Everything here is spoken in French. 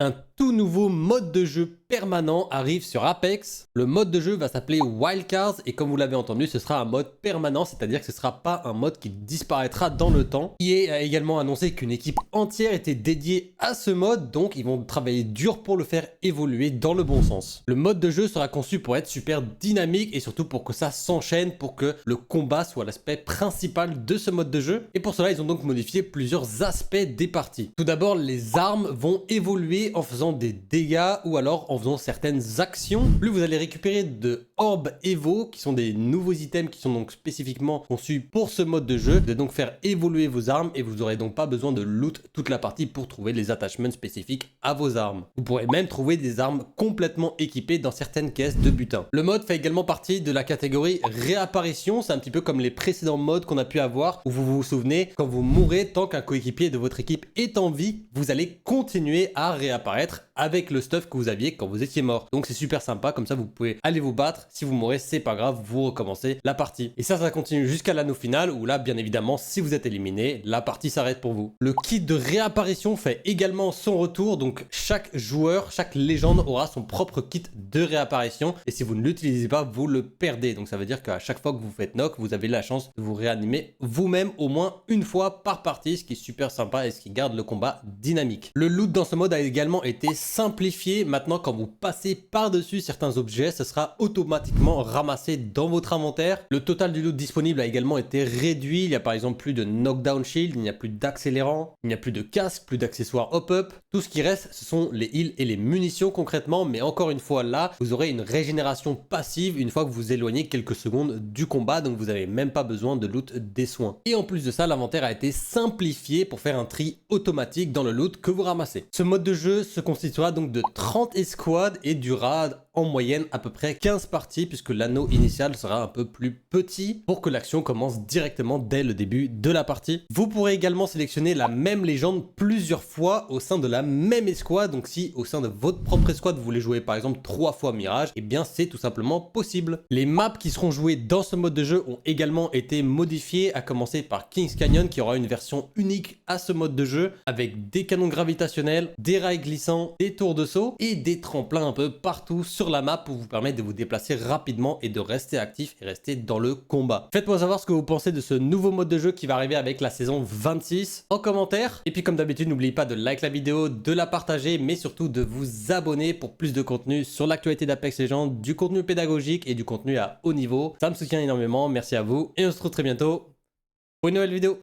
Un tout nouveau mode de jeu permanent arrive sur Apex. Le mode de jeu va s'appeler Wildcards et comme vous l'avez entendu, ce sera un mode permanent, c'est-à-dire que ce ne sera pas un mode qui disparaîtra dans le temps. EA a également annoncé qu'une équipe entière était dédiée à ce mode, donc ils vont travailler dur pour le faire évoluer dans le bon sens. Le mode de jeu sera conçu pour être super dynamique et surtout pour que ça s'enchaîne, pour que le combat soit l'aspect principal de ce mode de jeu. Et pour cela, ils ont donc modifié plusieurs aspects des parties. Tout d'abord, les armes vont évoluer en faisant des dégâts ou alors en faisant certaines actions. Plus vous allez récupérer de orbes Evo, qui sont des nouveaux items qui sont donc spécifiquement conçus pour ce mode de jeu, de donc faire évoluer vos armes et vous n'aurez donc pas besoin de loot toute la partie pour trouver les attachments spécifiques à vos armes. Vous pourrez même trouver des armes complètement équipées dans certaines caisses de butin. Le mode fait également partie de la catégorie réapparition, c'est un petit peu comme les précédents modes qu'on a pu avoir où vous vous souvenez, quand vous mourrez, tant qu'un coéquipier de votre équipe est en vie, vous allez continuer à réapparaître avec le stuff que vous aviez quand vous étiez mort. Donc c'est super sympa, comme ça vous pouvez aller vous battre, si vous mourrez c'est pas grave, vous recommencez la partie. Et ça continue jusqu'à l'anneau final où là bien évidemment si vous êtes éliminé, la partie s'arrête pour vous. Le kit de réapparition fait également son retour, donc chaque joueur, chaque légende aura son propre kit de réapparition et si vous ne l'utilisez pas, vous le perdez. Donc ça veut dire qu'à chaque fois que vous faites knock, vous avez la chance de vous réanimer vous-même au moins une fois par partie, ce qui est super sympa et ce qui garde le combat dynamique. Le loot dans ce mode a également été simplifié. Maintenant, quand vous passez par-dessus certains objets, ce sera automatiquement ramassé dans votre inventaire. Le total du loot disponible a également été réduit. Il n'y a par exemple plus de knockdown shield, il n'y a plus d'accélérant, il n'y a plus de casque, plus d'accessoires hop-up. Tout ce qui reste, ce sont les heals et les munitions concrètement. Mais encore une fois, là, vous aurez une régénération passive une fois que vous éloignez quelques secondes du combat. Donc vous n'avez même pas besoin de loot des soins. Et en plus de ça, l'inventaire a été simplifié pour faire un tri automatique dans le loot que vous ramassez. Ce mode de jeu se constituera donc de 30 escouades et durera en moyenne à peu près 15 parties puisque l'anneau initial sera un peu plus petit pour que l'action commence directement dès le début de la partie. Vous pourrez également sélectionner la même légende plusieurs fois au sein de la même escouade, donc si au sein de votre propre escouade vous voulez jouer par exemple 3 fois Mirage, et bien c'est tout simplement possible. Les maps qui seront jouées dans ce mode de jeu ont également été modifiées, à commencer par Kings Canyon qui aura une version unique à ce mode de jeu avec des canons gravitationnels, des rails glissants, des tours de saut et des tremplins un peu partout sur la map pour vous permettre de vous déplacer rapidement et de rester actif et rester dans le combat. Faites-moi savoir ce que vous pensez de ce nouveau mode de jeu qui va arriver avec la saison 26 en commentaire. Et puis comme d'habitude, n'oubliez pas de like la vidéo, de la partager, mais surtout de vous abonner pour plus de contenu sur l'actualité d'Apex Legends, du contenu pédagogique et du contenu à haut niveau. Ça me soutient énormément, merci à vous et on se retrouve très bientôt pour une nouvelle vidéo.